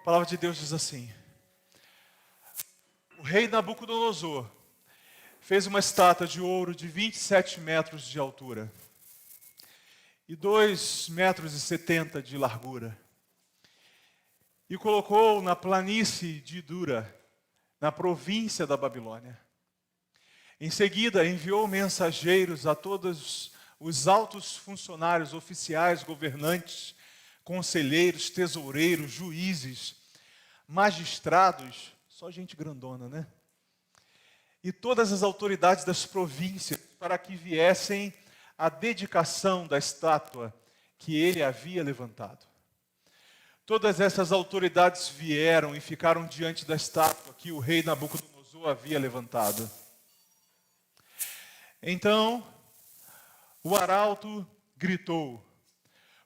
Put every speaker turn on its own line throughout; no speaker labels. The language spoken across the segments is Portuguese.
A palavra de Deus diz assim: o rei Nabucodonosor fez uma estátua de ouro de 27 metros de altura e 2,70 metros de largura, e colocou na planície de Dura, na província da Babilônia. Em seguida, enviou mensageiros a todos os altos funcionários, oficiais, governantes, conselheiros, tesoureiros, juízes, magistrados, só gente grandona, né? E todas as autoridades das províncias, para que viessem à dedicação da estátua que ele havia levantado. Todas essas autoridades vieram e ficaram diante da estátua que o rei Nabucodonosor havia levantado. Então, o arauto gritou: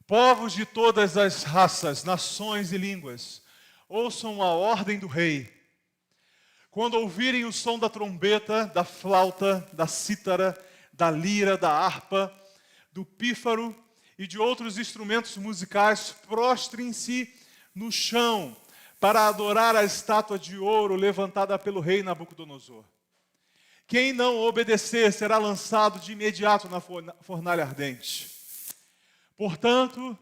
povos de todas as raças, nações e línguas, ouçam a ordem do rei. Quando ouvirem o som da trombeta, da flauta, da cítara, da lira, da harpa, do pífaro e de outros instrumentos musicais, prostrem-se no chão para adorar a estátua de ouro levantada pelo rei Nabucodonosor. Quem não obedecer será lançado de imediato na fornalha ardente. Portanto,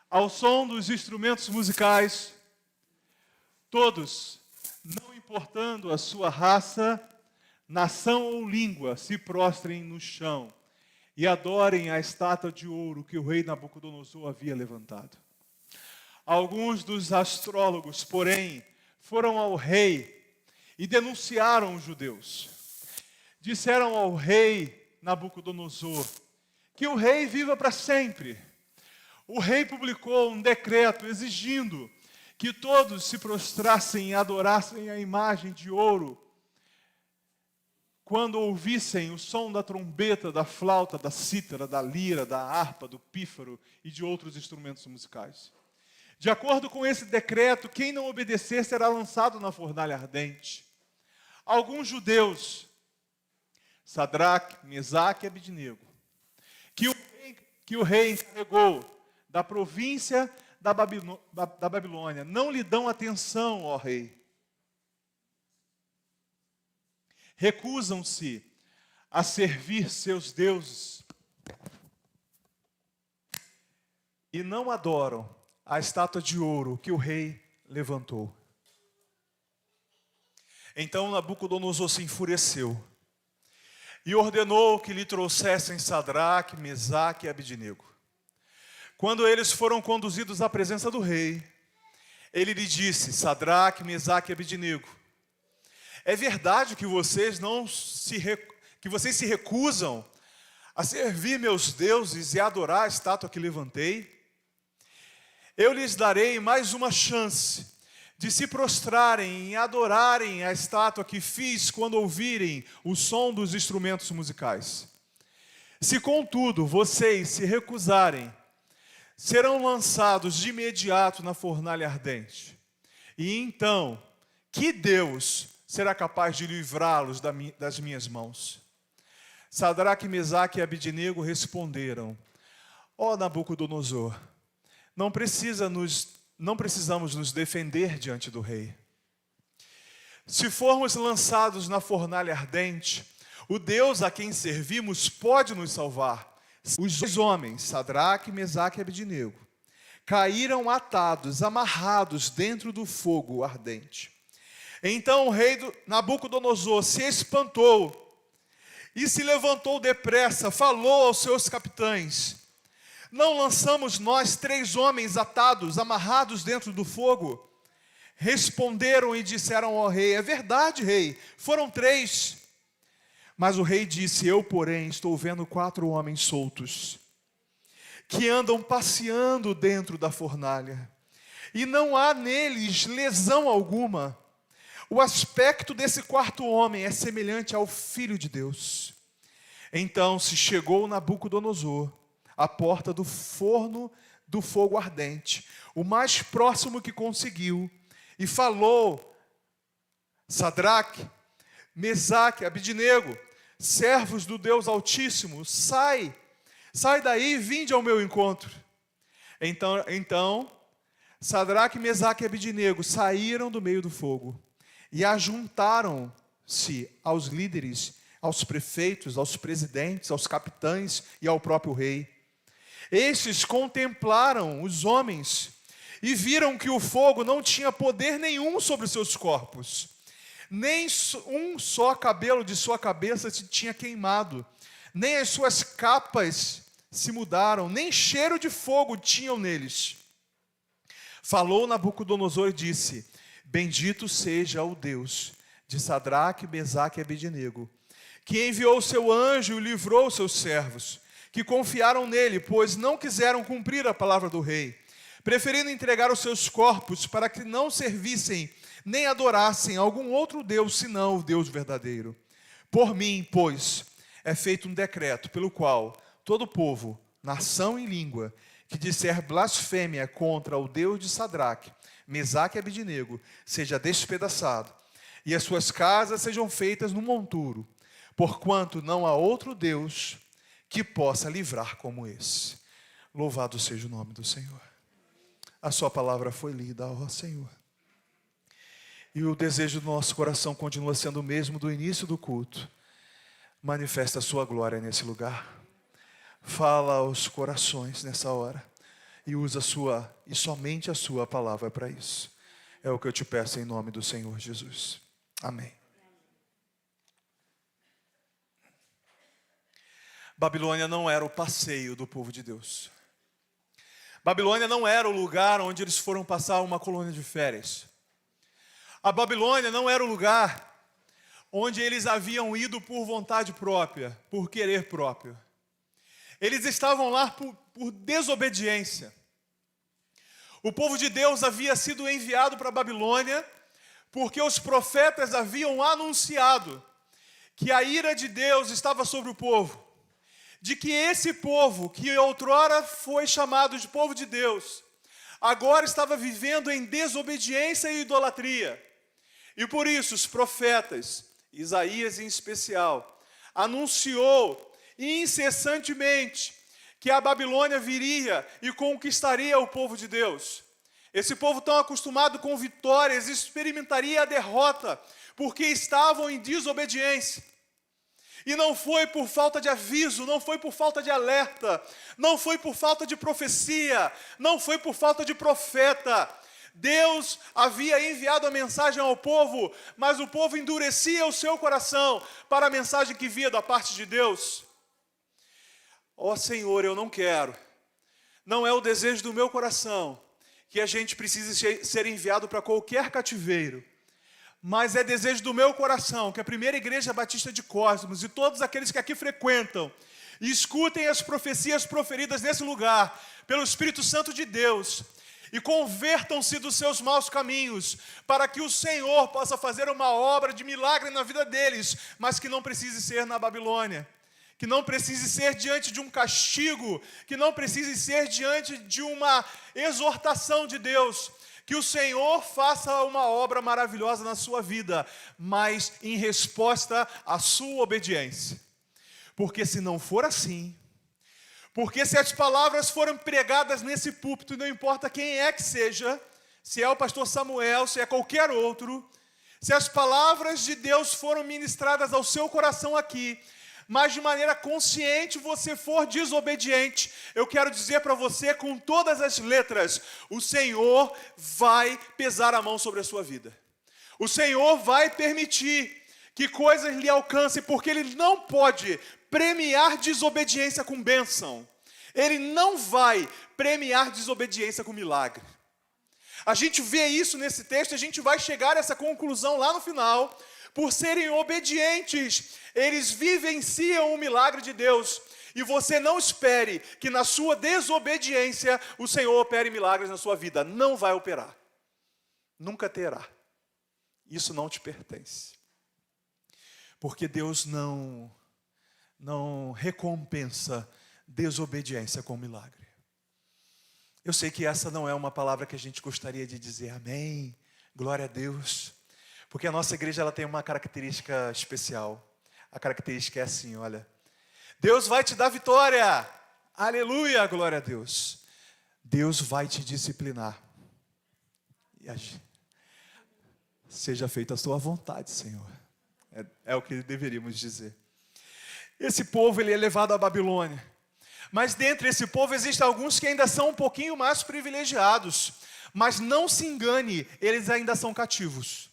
ao som dos instrumentos musicais, todos, não importando a sua raça, nação ou língua, se prostrem no chão e adorem a estátua de ouro que o rei Nabucodonosor havia levantado. Alguns dos astrólogos, porém, foram ao rei e denunciaram os judeus. Disseram ao rei Nabucodonosor que o rei viva para sempre. O rei publicou um decreto exigindo que todos se prostrassem e adorassem a imagem de ouro quando ouvissem o som da trombeta, da flauta, da cítara, da lira, da harpa, do pífaro e de outros instrumentos musicais. De acordo com esse decreto, quem não obedecer será lançado na fornalha ardente. Alguns judeus, Sadraque, Mesaque e Abidnego, que o rei encarregou da província da Babilônia, não lhe dão atenção, ó rei. Recusam-se a servir seus deuses e não adoram a estátua de ouro que o rei levantou. Então Nabucodonosor se enfureceu e ordenou que lhe trouxessem Sadraque, Mesaque e Abidnego. Quando eles foram conduzidos à presença do rei, ele lhe disse: Sadraque, Mesaque e Abidnego, é verdade que vocês se recusam a servir meus deuses e a adorar a estátua que levantei? Eu lhes darei mais uma chance de se prostrarem e adorarem a estátua que fiz quando ouvirem o som dos instrumentos musicais. Se, contudo, vocês se recusarem, serão lançados de imediato na fornalha ardente. E então, que Deus será capaz de livrá-los das minhas mãos? Sadraque, Mesaque e Abidnego responderam: ó Nabucodonosor, não precisamos nos defender diante do rei. Se formos lançados na fornalha ardente, o Deus a quem servimos pode nos salvar. Os dois homens, Sadraque, Mesaque e Abidnego, caíram atados, amarrados dentro do fogo ardente. Então o rei Nabucodonosor se espantou e se levantou depressa, falou aos seus capitães: não lançamos nós 3 homens atados, amarrados dentro do fogo? Responderam e disseram ao rei: é verdade, rei, foram 3. Mas o rei disse: eu, porém, estou vendo 4 homens soltos, que andam passeando dentro da fornalha, e não há neles lesão alguma. O aspecto desse 4º homem é semelhante ao Filho de Deus. Então se chegou Nabucodonosor à porta do forno do fogo ardente, o mais próximo que conseguiu, e falou: Sadraque, Mesaque, Abidnego, servos do Deus Altíssimo, sai daí e vinde ao meu encontro. Então
Sadraque, Mesaque e Abednego saíram do meio do fogo e ajuntaram-se aos líderes, aos prefeitos, aos presidentes, aos capitães e ao próprio rei. Estes contemplaram os homens e viram que o fogo não tinha poder nenhum sobre os seus corpos. Nem um só cabelo de sua cabeça se tinha queimado, nem as suas capas se mudaram, nem cheiro de fogo tinham neles. Falou Nabucodonosor e disse: bendito seja o Deus de Sadraque, Mesaque e Abednego, que enviou o seu anjo e livrou os seus servos, que confiaram nele, pois não quiseram cumprir a palavra do rei, preferindo entregar os seus corpos para que não servissem nem adorassem algum outro Deus, senão o Deus verdadeiro. Por mim, pois, é feito um decreto, pelo qual todo povo, nação e língua, que disser blasfêmia contra o Deus de Sadraque, Mesaque e Abednego, seja despedaçado, e as suas casas sejam feitas no monturo, porquanto não há outro Deus que possa livrar como esse. Louvado seja o nome do Senhor. A sua palavra foi lida, ó Senhor. E o desejo do nosso coração continua sendo o mesmo do início do culto. Manifesta a sua glória nesse lugar. Fala aos corações nessa hora. E usa e somente a sua palavra para isso. É o que eu te peço em nome do Senhor Jesus. Amém. Babilônia não era o passeio do povo de Deus. Babilônia não era o lugar onde eles foram passar uma colônia de férias. A Babilônia não era o lugar onde eles haviam ido por vontade própria, por querer próprio. Eles estavam lá por desobediência. O povo de Deus havia sido enviado para a Babilônia porque os profetas haviam anunciado que a ira de Deus estava sobre o povo, de que esse povo, que outrora foi chamado de povo de Deus, agora estava vivendo em desobediência e idolatria. E por isso os profetas, Isaías em especial, anunciou incessantemente que a Babilônia viria e conquistaria o povo de Deus. Esse povo tão acostumado com vitórias experimentaria a derrota, porque estavam em desobediência. E não foi por falta de aviso, não foi por falta de alerta, não foi por falta de profecia, não foi por falta de profeta. Deus havia enviado a mensagem ao povo, mas o povo endurecia o seu coração para a mensagem que vinha da parte de Deus. Ó Senhor, eu não quero, não é o desejo do meu coração que a gente precise ser enviado para qualquer cativeiro, mas é desejo do meu coração que a primeira igreja batista de Cosmos e todos aqueles que aqui frequentam escutem as profecias proferidas nesse lugar pelo Espírito Santo de Deus e convertam-se dos seus maus caminhos, para que o Senhor possa fazer uma obra de milagre na vida deles, mas que não precise ser na Babilônia, que não precise ser diante de um castigo, que não precise ser diante de uma exortação de Deus. Que o Senhor faça uma obra maravilhosa na sua vida, mas em resposta à sua obediência. Porque se não for assim, porque se as palavras forem pregadas nesse púlpito, não importa quem é que seja, se é o pastor Samuel, se é qualquer outro, se as palavras de Deus foram ministradas ao seu coração aqui, mas de maneira consciente você for desobediente, eu quero dizer para você com todas as letras, o Senhor vai pesar a mão sobre a sua vida. O Senhor vai permitir que coisas lhe alcancem, porque Ele não pode premiar desobediência com bênção. Ele não vai premiar desobediência com milagre. A gente vê isso nesse texto, a gente vai chegar a essa conclusão lá no final. Por serem obedientes, eles vivenciam o milagre de Deus. E você não espere que na sua desobediência o Senhor opere milagres na sua vida. Não vai operar. Nunca terá. Isso não te pertence. Porque Deus não recompensa desobediência com milagre. Eu sei que essa não é uma palavra que a gente gostaria de dizer amém, glória a Deus. Porque a nossa igreja ela tem uma característica especial. A característica é assim, olha. Deus vai te dar vitória. Aleluia, glória a Deus. Deus vai te disciplinar. Seja feita a sua vontade, Senhor. É o que deveríamos dizer. Esse povo, ele é levado à Babilônia. Mas dentre esse povo existem alguns que ainda são um pouquinho mais privilegiados. Mas não se engane, eles ainda são cativos.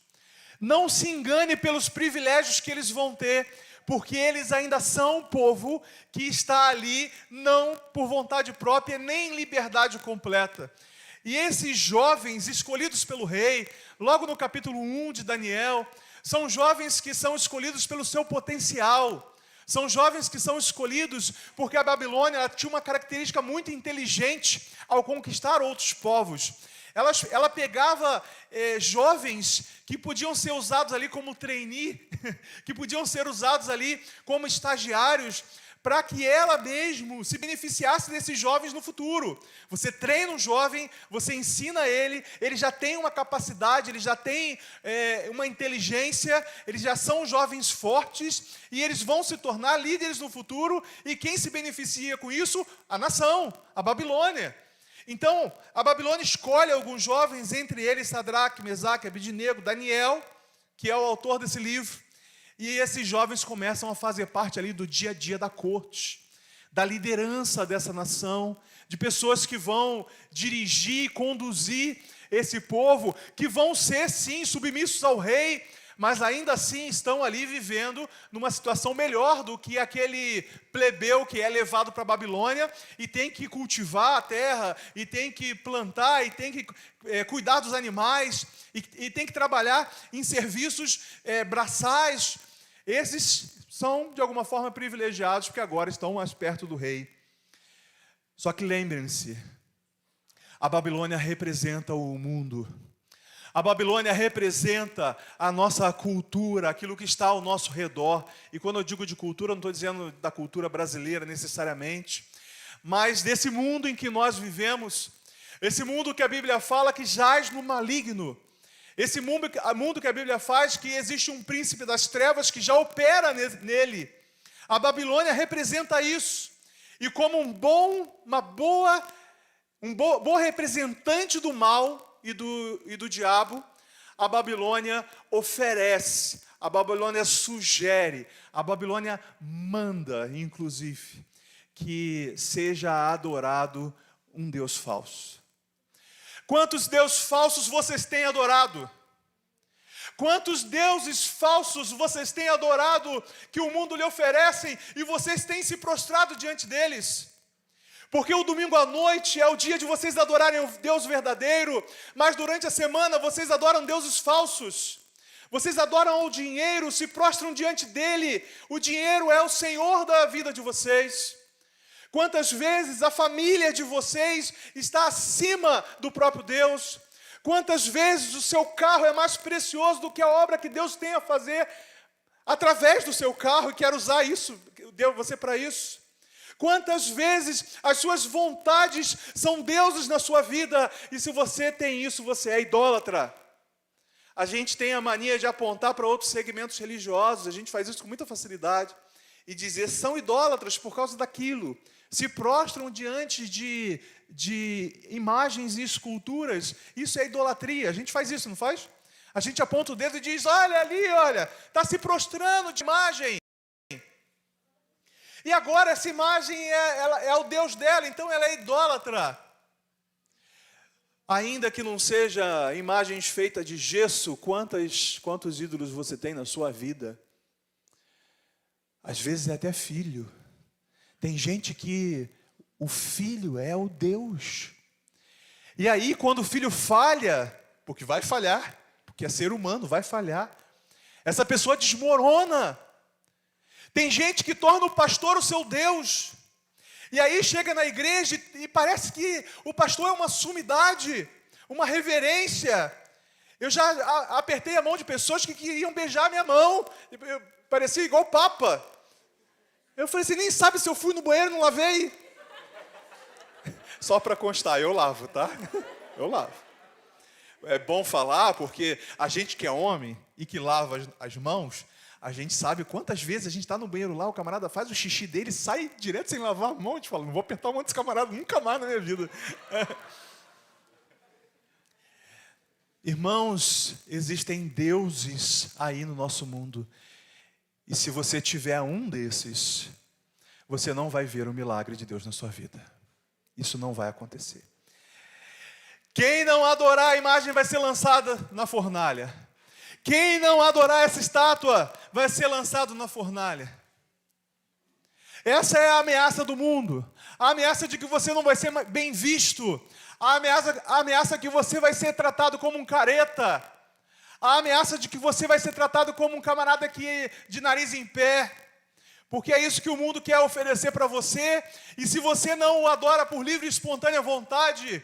Não se engane pelos privilégios que eles vão ter, porque eles ainda são um povo que está ali não por vontade própria, nem em liberdade completa. E esses jovens escolhidos pelo rei, logo no capítulo 1 de Daniel, são jovens que são escolhidos pelo seu potencial. São jovens que são escolhidos porque a Babilônia tinha uma característica muito inteligente ao conquistar outros povos. Ela pegava jovens que podiam ser usados ali como trainee, que podiam ser usados ali como estagiários, para que ela mesmo se beneficiasse desses jovens no futuro. Você treina um jovem, você ensina ele já tem uma capacidade, ele já tem uma inteligência, eles já são jovens fortes, e eles vão se tornar líderes no futuro, e quem se beneficia com isso? A nação, a Babilônia. Então, a Babilônia escolhe alguns jovens, entre eles Sadraque, Mesaque, Abednego, Daniel, que é o autor desse livro, e esses jovens começam a fazer parte ali do dia a dia da corte, da liderança dessa nação, de pessoas que vão dirigir, conduzir esse povo, que vão ser sim submissos ao rei, mas ainda assim estão ali vivendo numa situação melhor do que aquele plebeu que é levado para a Babilônia e tem que cultivar a terra, e tem que plantar, e tem que cuidar dos animais, e tem que trabalhar em serviços braçais. Esses são, de alguma forma, privilegiados, porque agora estão mais perto do rei. Só que lembrem-se, a Babilônia representa o mundo. A Babilônia representa a nossa cultura, aquilo que está ao nosso redor. E quando eu digo de cultura, eu não estou dizendo da cultura brasileira necessariamente, mas desse mundo em que nós vivemos, esse mundo que a Bíblia fala que jaz no maligno. Esse mundo que a Bíblia faz, que existe um príncipe das trevas que já opera nele. A Babilônia representa isso. E como um bom representante do mal e do diabo, a Babilônia oferece, a Babilônia sugere, a Babilônia manda, inclusive, que seja adorado um Deus falso. Quantos deuses falsos vocês têm adorado? Quantos deuses falsos vocês têm adorado que o mundo lhe oferece e vocês têm se prostrado diante deles? Porque o domingo à noite é o dia de vocês adorarem o Deus verdadeiro, mas durante a semana vocês adoram deuses falsos. Vocês adoram o dinheiro, se prostram diante dele. O dinheiro é o senhor da vida de vocês. Quantas vezes a família de vocês está acima do próprio Deus? Quantas vezes o seu carro é mais precioso do que a obra que Deus tem a fazer através do seu carro e quer usar isso, deu você para isso? Quantas vezes as suas vontades são deuses na sua vida, e se você tem isso, você é idólatra. A gente tem a mania de apontar para outros segmentos religiosos, a gente faz isso com muita facilidade, e dizer, são idólatras por causa daquilo. Se prostram diante de imagens e esculturas, isso é idolatria. A gente faz isso, não faz? A gente aponta o dedo e diz, olha ali, olha, está se prostrando de imagem. E agora essa imagem é o Deus dela, então ela é idólatra. Ainda que não seja imagens feitas de gesso, quantos ídolos você tem na sua vida? Às vezes é até filho. Tem gente que o filho é o Deus. E aí, quando o filho falha, porque vai falhar, porque é ser humano, vai falhar, essa pessoa desmorona. Tem gente que torna o pastor o seu Deus. E aí chega na igreja e parece que o pastor é uma sumidade, uma reverência. Eu já apertei a mão de pessoas que queriam beijar a minha mão. Eu parecia igual o Papa. Eu falei, você nem sabe se eu fui no banheiro e não lavei. Só para constar, eu lavo, tá? Eu lavo. É bom falar, porque a gente que é homem e que lava as mãos, a gente sabe quantas vezes a gente está no banheiro lá, o camarada faz o xixi dele, sai direto sem lavar a mão, a gente fala, não vou apertar a mão desse camarada nunca mais na minha vida. Irmãos, existem deuses aí no nosso mundo. E se você tiver um desses, você não vai ver o milagre de Deus na sua vida. Isso não vai acontecer. Quem não adorar a imagem vai ser lançada na fornalha. Quem não adorar essa estátua vai ser lançado na fornalha. Essa é a ameaça do mundo. A ameaça de que você não vai ser bem visto. A ameaça que você vai ser tratado como um careta. A ameaça de que você vai ser tratado como um camarada de nariz em pé. Porque é isso que o mundo quer oferecer para você. E se você não o adora por livre e espontânea vontade,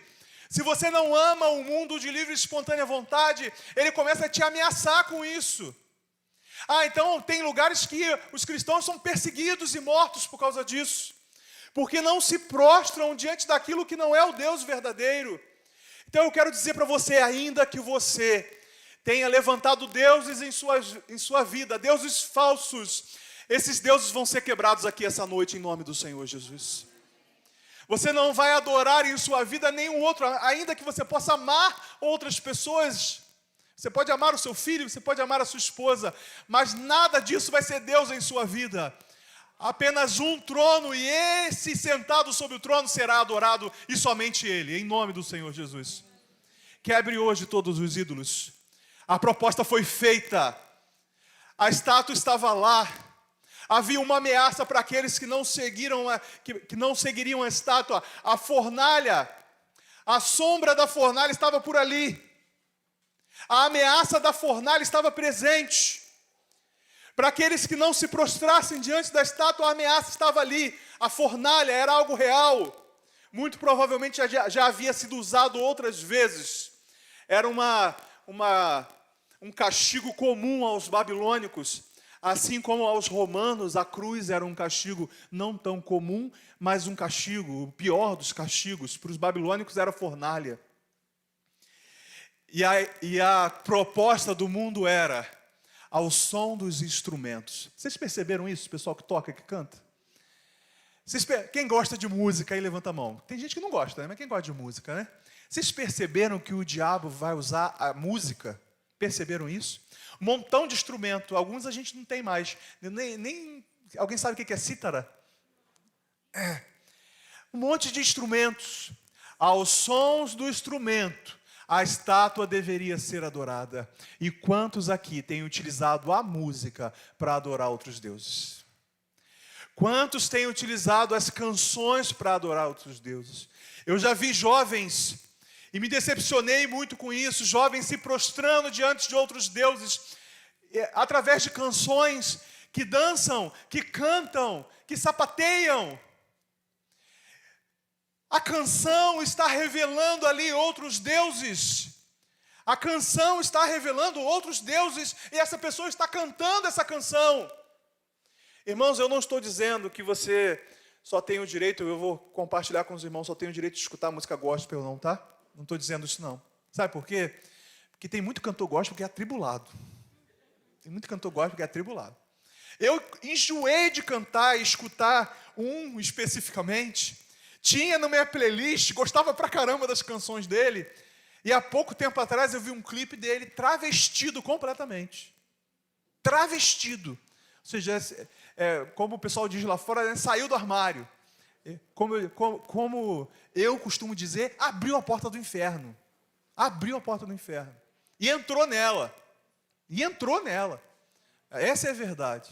se você não ama o mundo de livre e espontânea vontade, ele começa a te ameaçar com isso. Então tem lugares que os cristãos são perseguidos e mortos por causa disso. Porque não se prostram diante daquilo que não é o Deus verdadeiro. Então eu quero dizer para você, ainda que você tenha levantado deuses em sua vida, deuses falsos, esses deuses vão ser quebrados aqui essa noite em nome do Senhor Jesus. Você não vai adorar em sua vida nenhum outro, ainda que você possa amar outras pessoas. Você pode amar o seu filho, você pode amar a sua esposa, mas nada disso vai ser Deus em sua vida. Apenas um trono, e esse sentado sobre o trono será adorado, e somente Ele, em nome do Senhor Jesus. Quebre hoje todos os ídolos. A proposta foi feita, a estátua estava lá, havia uma ameaça para aqueles que não seguiriam a estátua. A fornalha, a sombra da fornalha estava por ali. A ameaça da fornalha estava presente. Para aqueles que não se prostrassem diante da estátua, a ameaça estava ali. A fornalha era algo real. Muito provavelmente já havia sido usado outras vezes. Era um castigo comum aos babilônicos. Assim como aos romanos, a cruz era um castigo não tão comum, mas um castigo, o pior dos castigos. Para os babilônicos era a fornalha. E a proposta do mundo era ao som dos instrumentos. Vocês perceberam isso, pessoal que toca, que canta? Quem gosta de música aí, levanta a mão. Tem gente que não gosta, né? Mas quem gosta de música, né? Vocês perceberam que o diabo vai usar a música? Perceberam isso? Um montão de instrumento, alguns a gente não tem mais. Alguém sabe o que é cítara? Um monte de instrumentos. Aos sons do instrumento, a estátua deveria ser adorada. E quantos aqui têm utilizado a música para adorar outros deuses? Quantos têm utilizado as canções para adorar outros deuses? Eu já vi jovens, e me decepcionei muito com isso, jovens se prostrando diante de outros deuses, através de canções que dançam, que cantam, que sapateiam. A canção está revelando ali outros deuses. A canção está revelando outros deuses e essa pessoa está cantando essa canção. Irmãos, eu não estou dizendo que você só tem o direito, eu vou compartilhar com os irmãos, só tem o direito de escutar música gospel não, tá? Não estou dizendo isso não. Sabe por quê? Porque tem muito cantor gospel que é atribulado. Tem muito cantor gospel que é atribulado. Eu enjoei de cantar e escutar um especificamente. Tinha na minha playlist, gostava pra caramba das canções dele. E há pouco tempo atrás eu vi um clipe dele travestido completamente. Travestido. Ou seja, como o pessoal diz lá fora, né, saiu do armário. Como eu costumo dizer, abriu a porta do inferno. Abriu a porta do inferno. E entrou nela. Essa é a verdade.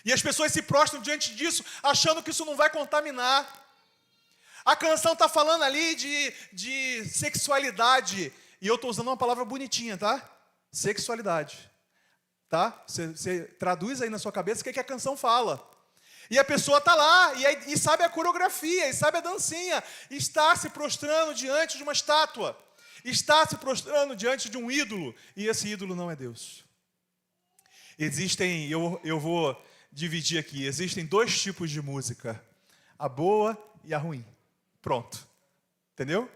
E as pessoas se prostram diante disso, achando que isso não vai contaminar. A canção está falando ali de sexualidade. E eu estou usando uma palavra bonitinha, tá? Sexualidade. Tá? Você traduz aí na sua cabeça o que a canção fala. E a pessoa está lá, e sabe a coreografia, e sabe a dancinha. E está se prostrando diante de uma estátua. Está se prostrando diante de um ídolo. E esse ídolo não é Deus. Eu vou dividir aqui. Existem dois tipos de música. A boa e a ruim. Pronto. Entendeu?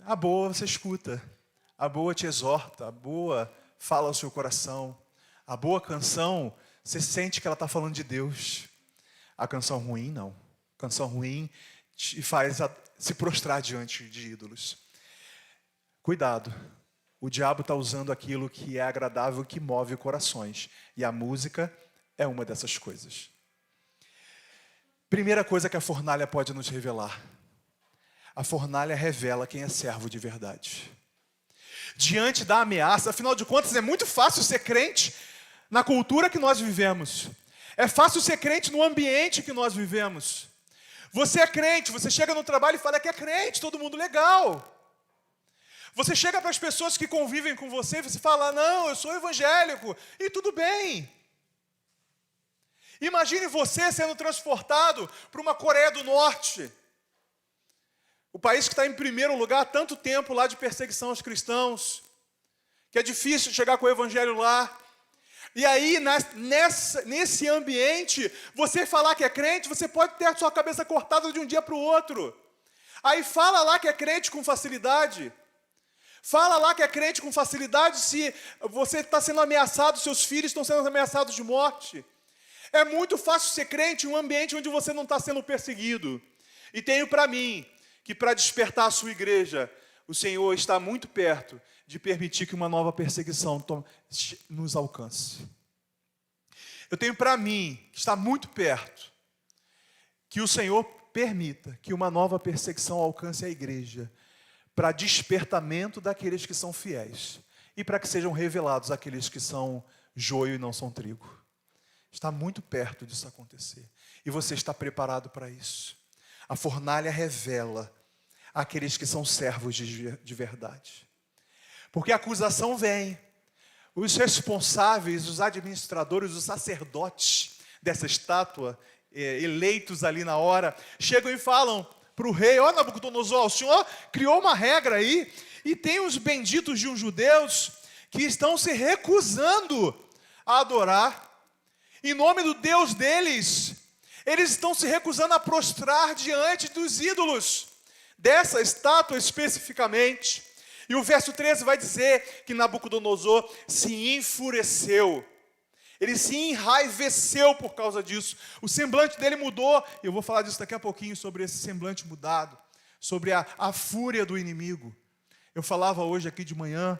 A boa você escuta. A boa te exorta. A boa fala ao seu coração. A boa canção, você sente que ela está falando de Deus. A canção ruim, não. A canção ruim te faz se prostrar diante de ídolos. Cuidado. o diabo está usando aquilo que é agradável, que move corações. E a música é uma dessas coisas. Primeira coisa que a fornalha pode nos revelar. A fornalha revela quem é servo de verdade. Diante da ameaça, afinal de contas, é muito fácil ser crente na cultura que nós vivemos. É fácil ser crente no ambiente que nós vivemos. Você é crente, você chega no trabalho e fala que é crente, todo mundo legal. Você chega para as pessoas que convivem com você e você fala, não, eu sou evangélico, e tudo bem. Imagine você sendo transportado para uma Coreia do Norte, o país que está em primeiro lugar há tanto tempo lá de perseguição aos cristãos, que é difícil chegar com o evangelho lá. E aí, nesse ambiente, você falar que é crente, você pode ter a sua cabeça cortada de um dia para o outro. Aí fala lá que é crente com facilidade. Fala lá que é crente com facilidade se você está sendo ameaçado, seus filhos estão sendo ameaçados de morte. É muito fácil ser crente em um ambiente onde você não está sendo perseguido. E tenho para mim que para despertar a sua igreja, o Senhor está muito perto de permitir que uma nova perseguição nos alcance. Eu tenho para mim que está muito perto que o Senhor permita que uma nova perseguição alcance a igreja, para despertamento daqueles que são fiéis e para que sejam revelados aqueles que são joio e não são trigo. Está muito perto disso acontecer. E você está preparado para isso. A fornalha revela aqueles que são servos de verdade. Porque a acusação vem. Os responsáveis, os administradores, os sacerdotes dessa estátua, eleitos ali na hora, chegam e falam para o rei, ó Nabucodonosor, o senhor criou uma regra aí, e tem os benditos de uns judeus que estão se recusando a adorar. Em nome do Deus deles, eles estão se recusando a prostrar diante dos ídolos, dessa estátua especificamente. E o verso 13 vai dizer que Nabucodonosor se enfureceu. Ele se enraiveceu por causa disso. O semblante dele mudou. E eu vou falar disso daqui a pouquinho, sobre esse semblante mudado. Sobre a fúria do inimigo. Eu falava hoje aqui de manhã.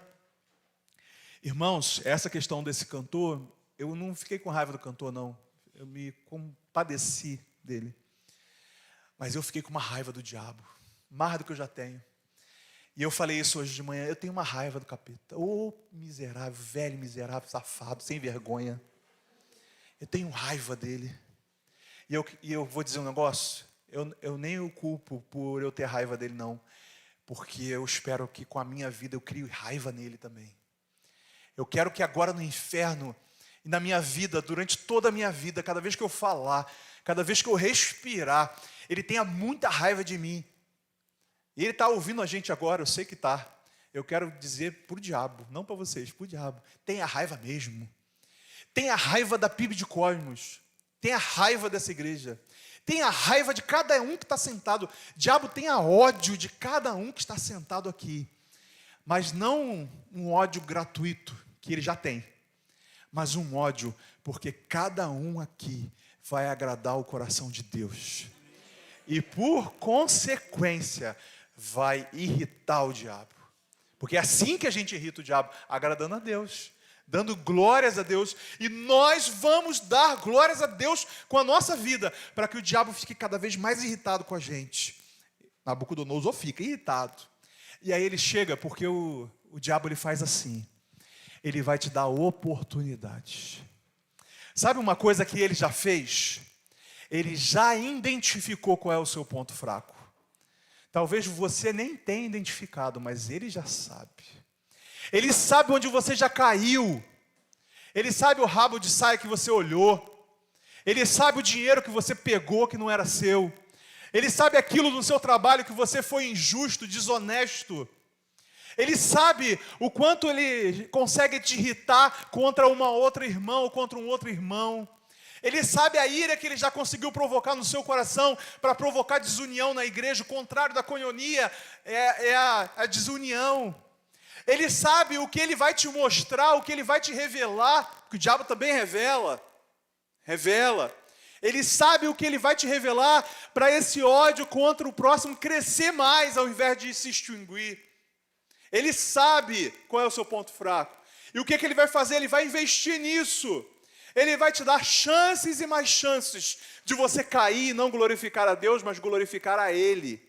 Irmãos, essa questão desse cantor, eu não fiquei com raiva do cantor, não. Eu me compadeci dele. Mas eu fiquei com uma raiva do diabo. Mais do que eu já tenho. E eu falei isso hoje de manhã. Eu tenho uma raiva do capeta. Ô miserável, velho miserável, safado, sem vergonha. Eu tenho raiva dele. E eu vou dizer um negócio. Eu nem o culpo por eu ter raiva dele, não. Porque eu espero que com a minha vida eu crie raiva nele também. Eu quero que agora no inferno e na minha vida, durante toda a minha vida, cada vez que eu falar, cada vez que eu respirar, ele tenha muita raiva de mim. E ele está ouvindo a gente agora, eu sei que está. Eu quero dizer para o diabo, não para vocês, para o diabo. Tenha raiva mesmo. Tenha raiva da PIB de Cosmos. Tenha raiva dessa igreja. Tenha raiva de cada um que está sentado. Diabo, tenha ódio de cada um que está sentado aqui. Mas não um ódio gratuito, que ele já tem. Mas um ódio, porque cada um aqui vai agradar o coração de Deus. E por consequência, vai irritar o diabo. Porque é assim que a gente irrita o diabo, agradando a Deus, dando glórias a Deus. E nós vamos dar glórias a Deus com a nossa vida, para que o diabo fique cada vez mais irritado com a gente. Nabucodonosor fica irritado. E aí ele chega, porque o diabo ele faz assim. Ele vai te dar oportunidades. Sabe uma coisa que ele já fez? Ele já identificou qual é o seu ponto fraco. Talvez você nem tenha identificado, mas ele já sabe. Ele sabe onde você já caiu. Ele sabe o rabo de saia que você olhou. Ele sabe o dinheiro que você pegou que não era seu. Ele sabe aquilo no seu trabalho que você foi injusto, desonesto. Ele sabe o quanto ele consegue te irritar contra uma outra irmã ou contra um outro irmão. Ele sabe a ira que ele já conseguiu provocar no seu coração para provocar desunião na igreja. O contrário da coinonia é a desunião. Ele sabe o que ele vai te mostrar, o que ele vai te revelar, porque o diabo também revela. Ele sabe o que ele vai te revelar para esse ódio contra o próximo crescer mais ao invés de se extinguir. Ele sabe qual é o seu ponto fraco. E o que ele vai fazer? Ele vai investir nisso. Ele vai te dar chances e mais chances de você cair e não glorificar a Deus, mas glorificar a Ele.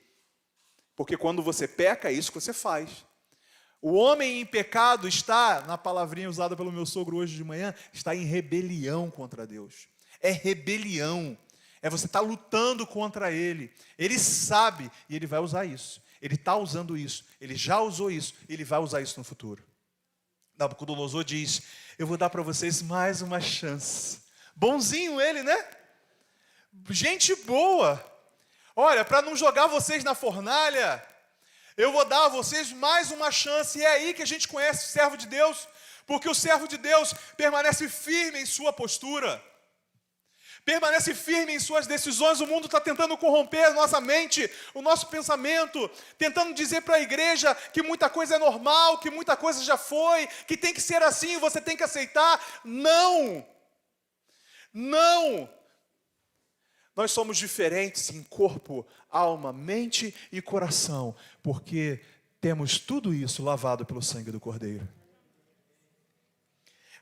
Porque quando você peca, é isso que você faz. O homem em pecado está, na palavrinha usada pelo meu sogro hoje de manhã, está em rebelião contra Deus. É rebelião. É você estar lutando contra Ele. Ele sabe e Ele vai usar isso. Ele está usando isso. Ele já usou isso. Ele vai usar isso no futuro. Nabucodonosor diz: eu vou dar para vocês mais uma chance. Bonzinho ele, né? Gente boa. Olha, para não jogar vocês na fornalha, eu vou dar a vocês mais uma chance. E é aí que a gente conhece o servo de Deus, porque o servo de Deus permanece firme em sua postura, permanece firme em suas decisões. O mundo está tentando corromper a nossa mente, o nosso pensamento, tentando dizer para a igreja que muita coisa é normal, que muita coisa já foi, que tem que ser assim, você tem que aceitar. Não! Não! Nós somos diferentes em corpo, alma, mente e coração, porque temos tudo isso lavado pelo sangue do Cordeiro.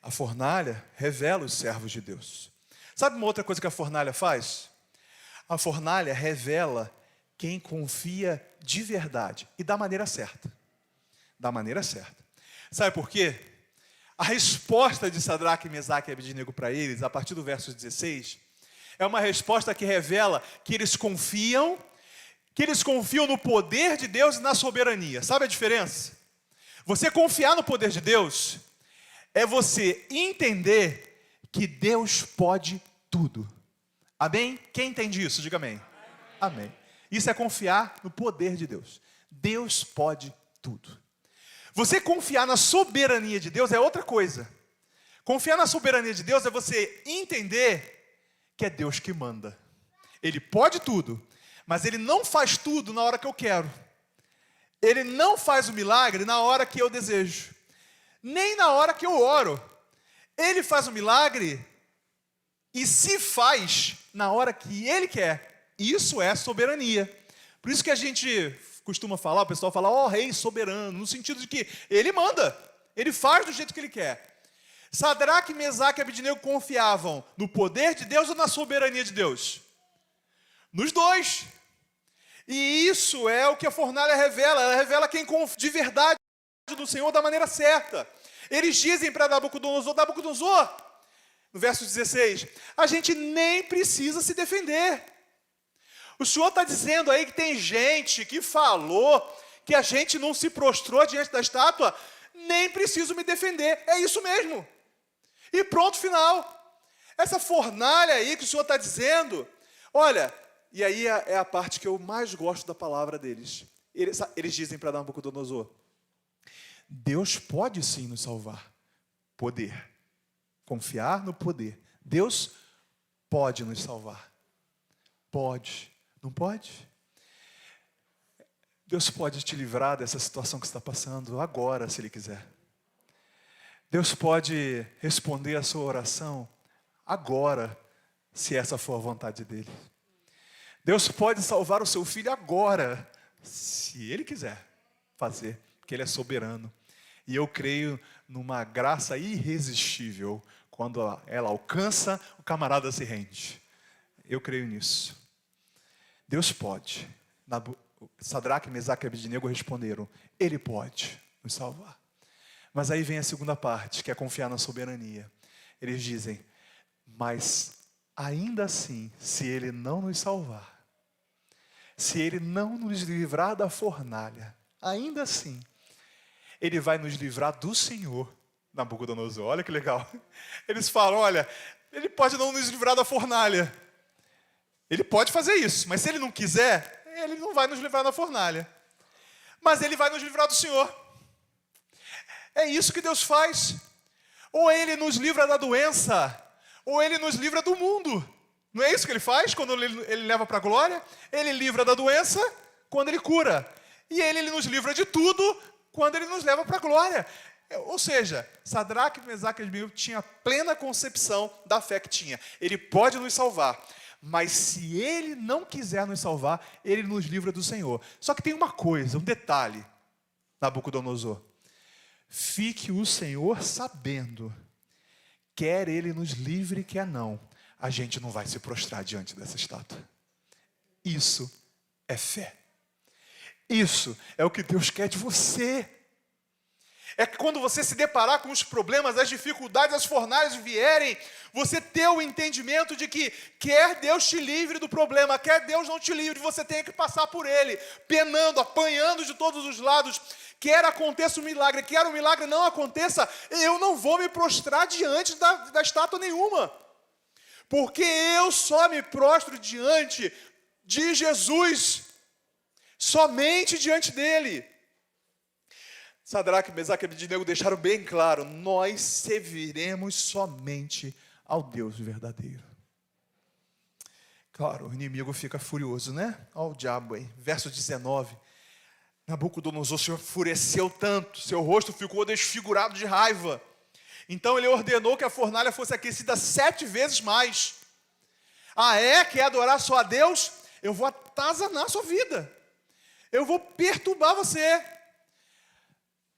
A fornalha revela os servos de Deus. Sabe uma outra coisa que a fornalha faz? A fornalha revela quem confia de verdade e da maneira certa. Da maneira certa. Sabe por quê? A resposta de Sadraque, Mesaque e Abednego para eles, a partir do verso 16, é uma resposta que revela que eles confiam no poder de Deus e na soberania. Sabe a diferença? Você confiar no poder de Deus é você entender que Deus pode tudo. Amém? Quem entende isso? Diga amém. Amém. Isso é confiar no poder de Deus. Deus pode tudo. Você confiar na soberania de Deus é outra coisa. Confiar na soberania de Deus é você entender que é Deus que manda. Ele pode tudo, mas Ele não faz tudo na hora que eu quero. Ele não faz o milagre na hora que eu desejo, nem na hora que eu oro. Ele faz o milagre e se faz na hora que Ele quer. Isso é soberania. Por isso que a gente costuma falar, o pessoal fala, ó, rei soberano, no sentido de que Ele manda, Ele faz do jeito que Ele quer. Sadraque, Mesaque e Abednego confiavam no poder de Deus ou na soberania de Deus? Nos dois. E isso é o que a fornalha revela. Ela revela quem confia de verdade no Senhor da maneira certa. Eles dizem para Nabucodonosor, no verso 16, a gente nem precisa se defender. O Senhor está dizendo aí que tem gente que falou que a gente não se prostrou diante da estátua, nem preciso me defender. É isso mesmo. E pronto, final. Essa fornalha aí que o Senhor está dizendo, olha, e aí é a parte que eu mais gosto da palavra deles. Eles dizem para Nabucodonosor, Deus pode sim nos salvar. Poder. Confiar no poder. Deus pode nos salvar. Pode. Não pode? Deus pode te livrar dessa situação que você está passando agora, se Ele quiser. Deus pode responder a sua oração agora, se essa for a vontade dEle. Deus pode salvar o seu filho agora, se Ele quiser fazer, porque Ele é soberano. E eu creio numa graça irresistível, quando ela alcança, o camarada se rende. Eu creio nisso. Deus pode. Sadraque, Mesaque e Abednego responderam, Ele pode nos salvar. Mas aí vem a segunda parte, que é confiar na soberania. Eles dizem, mas ainda assim, se Ele não nos salvar, se Ele não nos livrar da fornalha, ainda assim, Ele vai nos livrar do Senhor. Nabucodonosor, olha que legal. Eles falam, olha, Ele pode não nos livrar da fornalha. Ele pode fazer isso, mas se Ele não quiser, Ele não vai nos livrar da fornalha. Mas Ele vai nos livrar do Senhor. É isso que Deus faz. Ou Ele nos livra da doença, ou Ele nos livra do mundo. Não é isso que Ele faz quando Ele leva para a glória? Ele livra da doença quando Ele cura. E Ele nos livra de tudo quando Ele nos leva para a glória. Ou seja, Sadraque, Mesaque e Abednego tinha plena concepção da fé que tinha. Ele pode nos salvar. Mas se Ele não quiser nos salvar, Ele nos livra do Senhor. Só que tem uma coisa, um detalhe. Nabucodonosor, fique o Senhor sabendo, quer Ele nos livre, quer não, a gente não vai se prostrar diante dessa estátua. Isso é fé. Isso é o que Deus quer de você. É que quando você se deparar com os problemas, as dificuldades, as fornalhas vierem, você ter o entendimento de que quer Deus te livre do problema, quer Deus não te livre, você tem que passar por ele, penando, apanhando de todos os lados. Quer aconteça um milagre, quer o milagre não aconteça, eu não vou me prostrar diante da estátua nenhuma. Porque eu só me prostro diante de Jesus, somente diante dele. Sadraque, Mesaque e Abednego deixaram bem claro, nós serviremos somente ao Deus verdadeiro. Claro, o inimigo fica furioso, né? Olha o diabo aí, verso 19. Nabucodonosor se enfureceu tanto, seu rosto ficou desfigurado de raiva. Então ele ordenou que a fornalha fosse aquecida 7 vezes mais. Quer adorar só a Deus? Eu vou atazanar a sua vida. Eu vou perturbar você.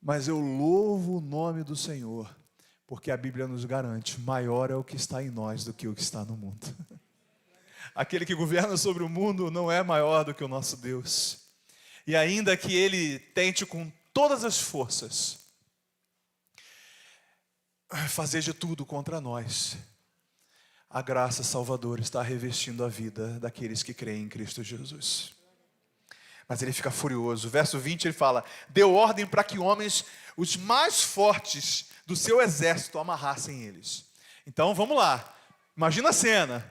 Mas eu louvo o nome do Senhor, porque a Bíblia nos garante, maior é o que está em nós do que o que está no mundo. Aquele que governa sobre o mundo não é maior do que o nosso Deus. E ainda que ele tente com todas as forças fazer de tudo contra nós, a graça salvadora está revestindo a vida daqueles que creem em Cristo Jesus. Mas ele fica furioso. Verso 20 ele fala, deu ordem para que homens, os mais fortes do seu exército, amarrassem eles. Então vamos lá, imagina a cena.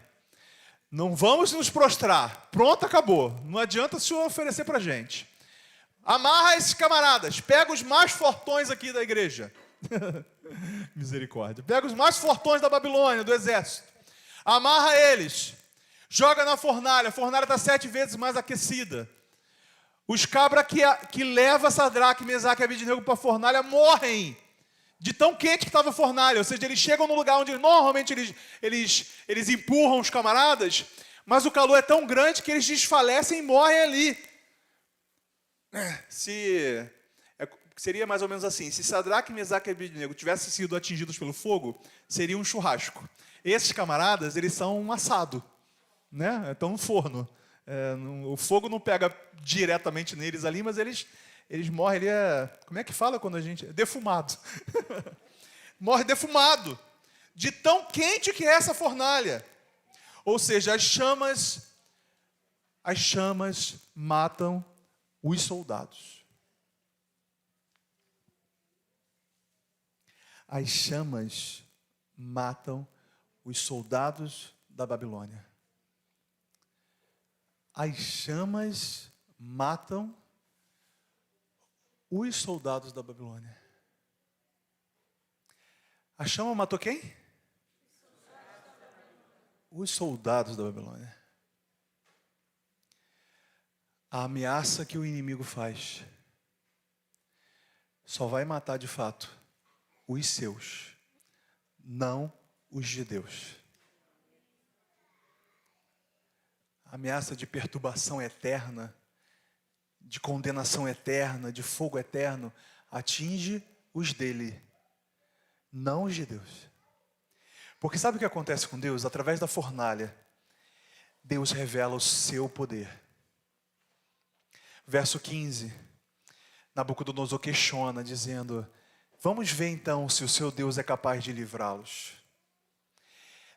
Não vamos nos prostrar, pronto, acabou. Não adianta o senhor oferecer para a gente. Amarra esses camaradas, pega os mais fortões aqui da igreja. Misericórdia. Pega os mais fortões da Babilônia, do exército. Amarra eles, joga na fornalha, a fornalha está 7 vezes mais aquecida. Os cabras que levam Sadraque, Mesaque e Abednego para a fornalha morrem de tão quente que estava a fornalha. Ou seja, eles chegam no lugar onde normalmente eles empurram os camaradas, mas o calor é tão grande que eles desfalecem e morrem ali. Seria mais ou menos assim, se Sadraque, Mesaque e Abednego tivessem sido atingidos pelo fogo, seria um churrasco. Esses camaradas, eles são um assado, né? Estão no forno. O fogo não pega diretamente neles ali, mas eles morrem, como é que fala quando a gente... Defumado. Morre defumado, de tão quente que é essa fornalha. Ou seja, as chamas matam os soldados. As chamas matam os soldados da Babilônia. As chamas matam os soldados da Babilônia. A chama matou quem? Os soldados da Babilônia. A ameaça que o inimigo faz só vai matar de fato os seus, não os de Deus. A ameaça de perturbação eterna, de condenação eterna, de fogo eterno, atinge os dele, não os de Deus. Porque sabe o que acontece com Deus? Através da fornalha, Deus revela o seu poder. Verso 15, Nabucodonosor questiona, dizendo, vamos ver então se o seu Deus é capaz de livrá-los.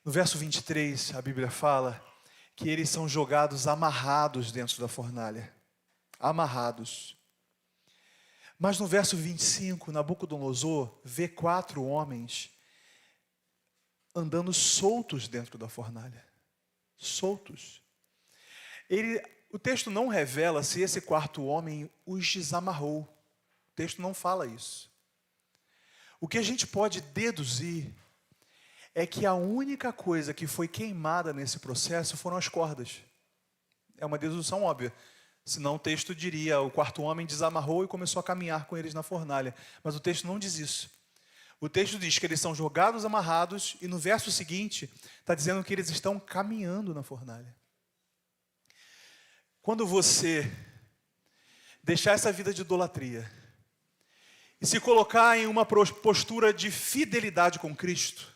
No verso 23, a Bíblia fala que eles são jogados amarrados dentro da fornalha. Amarrados. Mas no verso 25, Nabucodonosor vê 4 homens andando soltos dentro da fornalha. Soltos. O texto não revela se esse 4º homem os desamarrou. O texto não fala isso. O que a gente pode deduzir é que a única coisa que foi queimada nesse processo foram as cordas. É uma dedução óbvia. Senão o texto diria, o 4º homem desamarrou e começou a caminhar com eles na fornalha. Mas o texto não diz isso. O texto diz que eles são jogados amarrados e no verso seguinte está dizendo que eles estão caminhando na fornalha. Quando você deixar essa vida de idolatria, e se colocar em uma postura de fidelidade com Cristo.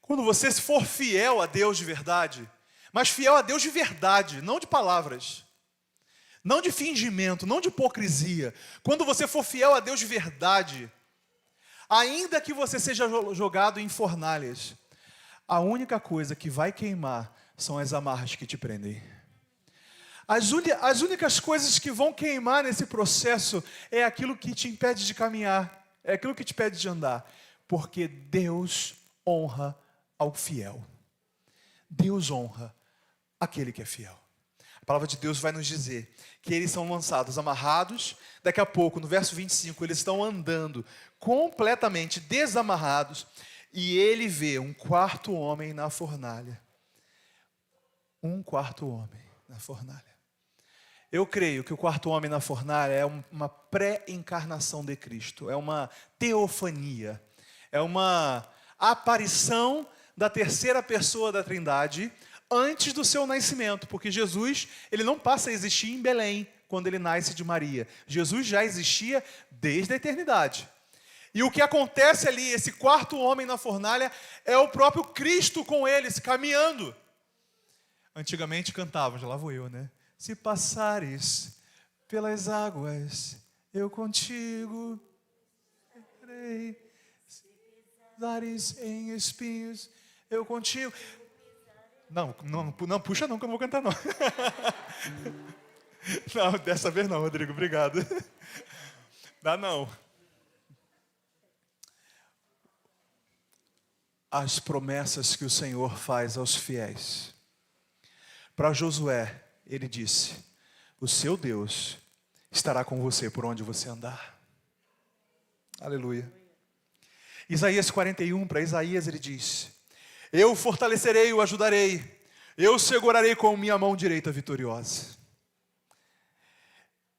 Quando você for fiel a Deus de verdade, mas fiel a Deus de verdade, não de palavras, não de fingimento, não de hipocrisia. Quando você for fiel a Deus de verdade, ainda que você seja jogado em fornalhas, a única coisa que vai queimar são as amarras que te prendem. As únicas coisas que vão queimar nesse processo é aquilo que te impede de caminhar, é aquilo que te impede de andar, porque Deus honra ao fiel. Deus honra aquele que é fiel. A palavra de Deus vai nos dizer que eles são lançados, amarrados. Daqui a pouco, no verso 25, eles estão andando completamente desamarrados. E ele vê um quarto homem na fornalha. Um quarto homem na fornalha. Eu creio que o quarto homem na fornalha é uma pré-encarnação de Cristo. É uma teofania. É uma aparição da terceira pessoa da Trindade antes do seu nascimento, porque Jesus, ele não passa a existir em Belém quando ele nasce de Maria. Jesus já existia desde a eternidade. E o que acontece ali, esse quarto homem na fornalha, é o próprio Cristo com eles, caminhando. Antigamente cantavam, já lá vou eu, né? Se passares pelas águas, eu contigo irei. Se pisares em espinhos, eu contigo. Não, puxa não, que eu não vou cantar não. Não, dessa vez não, Rodrigo, obrigado. Dá não. As promessas que o Senhor faz aos fiéis. Para Josué, ele disse: o seu Deus estará com você por onde você andar. Aleluia. Isaías 41, para Isaías ele diz: eu o fortalecerei e o ajudarei, eu o segurarei com minha mão direita vitoriosa.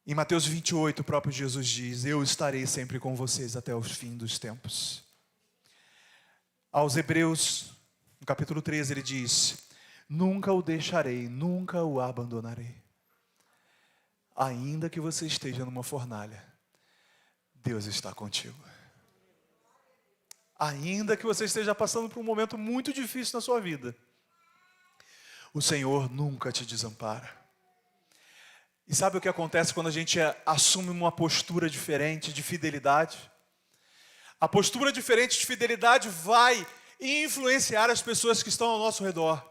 Em Mateus 28, o próprio Jesus diz: eu estarei sempre com vocês até o fim dos tempos. Aos Hebreus, no capítulo 13, ele diz: nunca o deixarei, nunca o abandonarei. Ainda que você esteja numa fornalha, Deus está contigo. Ainda que você esteja passando por um momento muito difícil na sua vida, o Senhor nunca te desampara. E sabe o que acontece quando a gente assume uma postura diferente de fidelidade? A postura diferente de fidelidade vai influenciar as pessoas que estão ao nosso redor.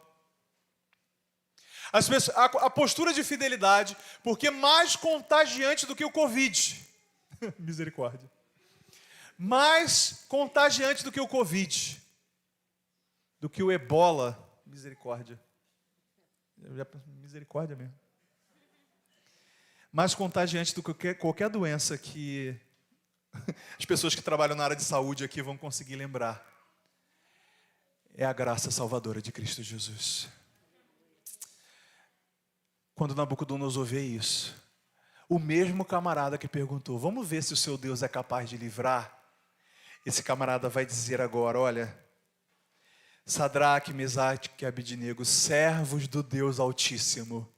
A postura de fidelidade, porque mais contagiante do que o Covid. Misericórdia. Mais contagiante do que o Covid, do que o Ebola, misericórdia. Misericórdia mesmo. Mais contagiante do que qualquer doença que as pessoas que trabalham na área de saúde aqui vão conseguir lembrar. É a graça salvadora de Cristo Jesus. Quando Nabucodonosor vê isso, o mesmo camarada que perguntou: vamos ver se o seu Deus é capaz de livrar? Esse camarada vai dizer agora: olha, Sadraque, Mesaque e Abednego, servos do Deus Altíssimo.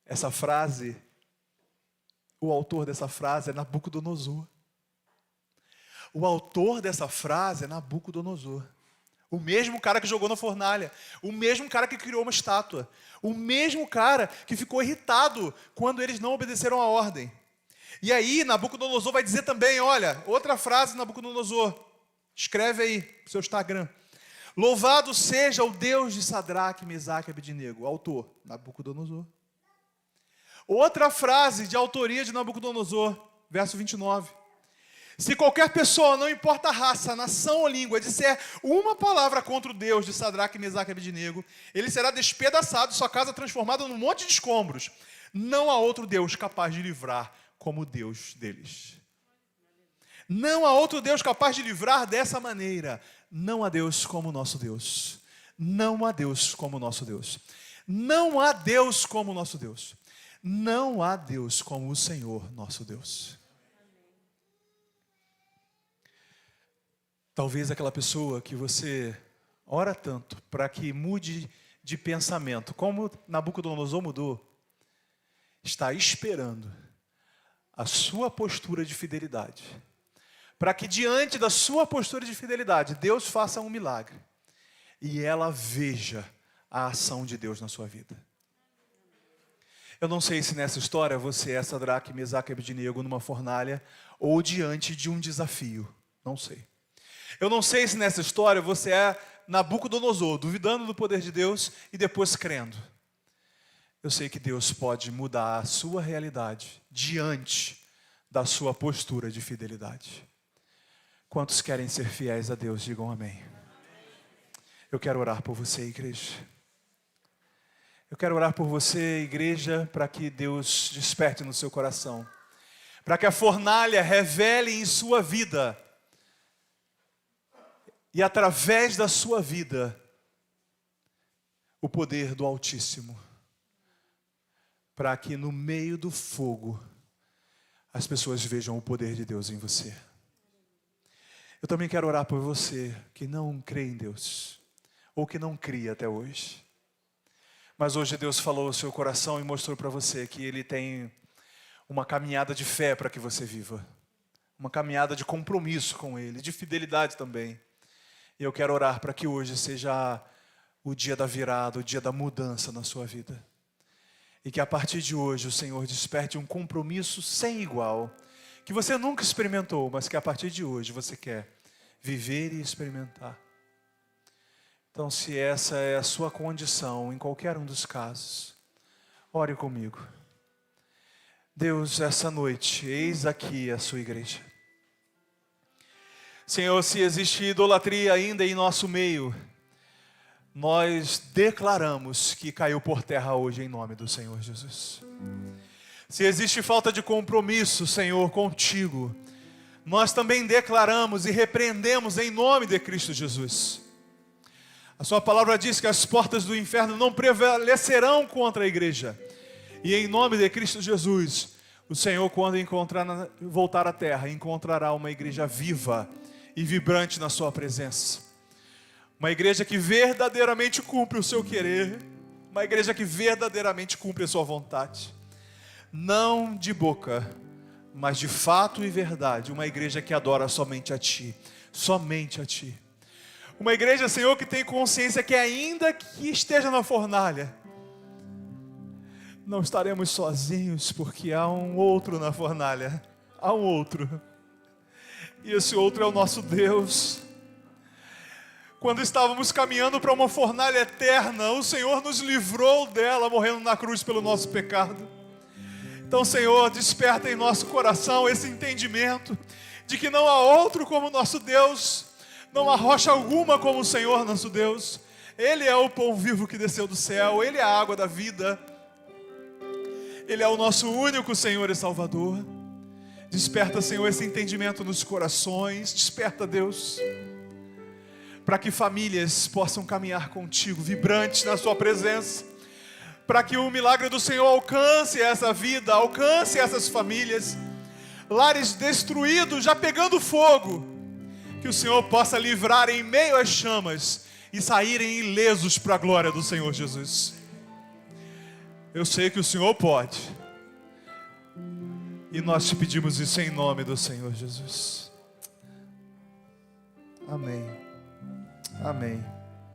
Essa frase, o autor dessa frase é Nabucodonosor. O autor dessa frase é Nabucodonosor. O mesmo cara que jogou na fornalha, o mesmo cara que criou uma estátua, o mesmo cara que ficou irritado quando eles não obedeceram a ordem. E aí Nabucodonosor vai dizer também, olha, outra frase Nabucodonosor, escreve aí no seu Instagram: louvado seja o Deus de Sadraque, Mesaque e Abednego. Autor, Nabucodonosor. Outra frase de autoria de Nabucodonosor, verso 29. Se qualquer pessoa, não importa a raça, nação ou língua, disser uma palavra contra o Deus de Sadraque, Mesaque e Abednego, ele será despedaçado, sua casa transformada num monte de escombros. Não há outro Deus capaz de livrar como o Deus deles. Não há outro Deus capaz de livrar dessa maneira. Não há Deus como o nosso Deus. Não há Deus como o nosso Deus. Não há Deus como o nosso Deus. Não há Deus como o Senhor nosso Deus. Talvez aquela pessoa que você ora tanto para que mude de pensamento, como Nabucodonosor mudou, está esperando a sua postura de fidelidade. Para que diante da sua postura de fidelidade, Deus faça um milagre. E ela veja a ação de Deus na sua vida. Eu não sei se nessa história você é Sadraque, Mesaque e Abednego numa fornalha ou diante de um desafio. Não sei. Eu não sei se nessa história você é Nabucodonosor, duvidando do poder de Deus e depois crendo. Eu sei que Deus pode mudar a sua realidade diante da sua postura de fidelidade. Quantos querem ser fiéis a Deus, digam amém. Eu quero orar por você, igreja. Eu quero orar por você, igreja, para que Deus desperte no seu coração. Para que a fornalha revele em sua vida. E através da sua vida, o poder do Altíssimo. Para que no meio do fogo, as pessoas vejam o poder de Deus em você. Eu também quero orar por você que não crê em Deus. Ou que não cria até hoje. Mas hoje Deus falou ao seu coração e mostrou para você que Ele tem uma caminhada de fé para que você viva. Uma caminhada de compromisso com Ele, de fidelidade também. E eu quero orar para que hoje seja o dia da virada, o dia da mudança na sua vida. E que a partir de hoje o Senhor desperte um compromisso sem igual, que você nunca experimentou, mas que a partir de hoje você quer viver e experimentar. Então, se essa é a sua condição, em qualquer um dos casos, ore comigo. Deus, essa noite, eis aqui a sua igreja. Senhor, se existe idolatria ainda em nosso meio, nós declaramos que caiu por terra hoje em nome do Senhor Jesus. Se existe falta de compromisso, Senhor, contigo, nós também declaramos e repreendemos em nome de Cristo Jesus. A sua palavra diz que as portas do inferno não prevalecerão contra a igreja. E em nome de Cristo Jesus, o Senhor, quando voltar à terra, encontrará uma igreja viva e vibrante na sua presença. Uma igreja que verdadeiramente cumpre o seu querer. Uma igreja que verdadeiramente cumpre a sua vontade. Não de boca, mas de fato e verdade. Uma igreja que adora somente a Ti. Somente a Ti. Uma igreja, Senhor, que tem consciência que ainda que esteja na fornalha, não estaremos sozinhos, porque há um outro na fornalha. Há um outro. E esse outro é o nosso Deus. Quando estávamos caminhando para uma fornalha eterna, o Senhor nos livrou dela, morrendo na cruz pelo nosso pecado. Então, Senhor, desperta em nosso coração esse entendimento de que não há outro como nosso Deus. Não há rocha alguma como o Senhor nosso Deus. Ele é o pão vivo que desceu do céu. Ele é a água da vida. Ele é o nosso único Senhor e Salvador. Desperta, Senhor, esse entendimento nos corações. Desperta, Deus, para que famílias possam caminhar contigo, vibrantes na sua presença. Para que o milagre do Senhor alcance essa vida, alcance essas famílias. Lares destruídos, já pegando fogo. Que o Senhor possa livrar em meio às chamas e saírem ilesos para a glória do Senhor Jesus. Eu sei que o Senhor pode. E nós te pedimos isso em nome do Senhor Jesus. Amém. Amém.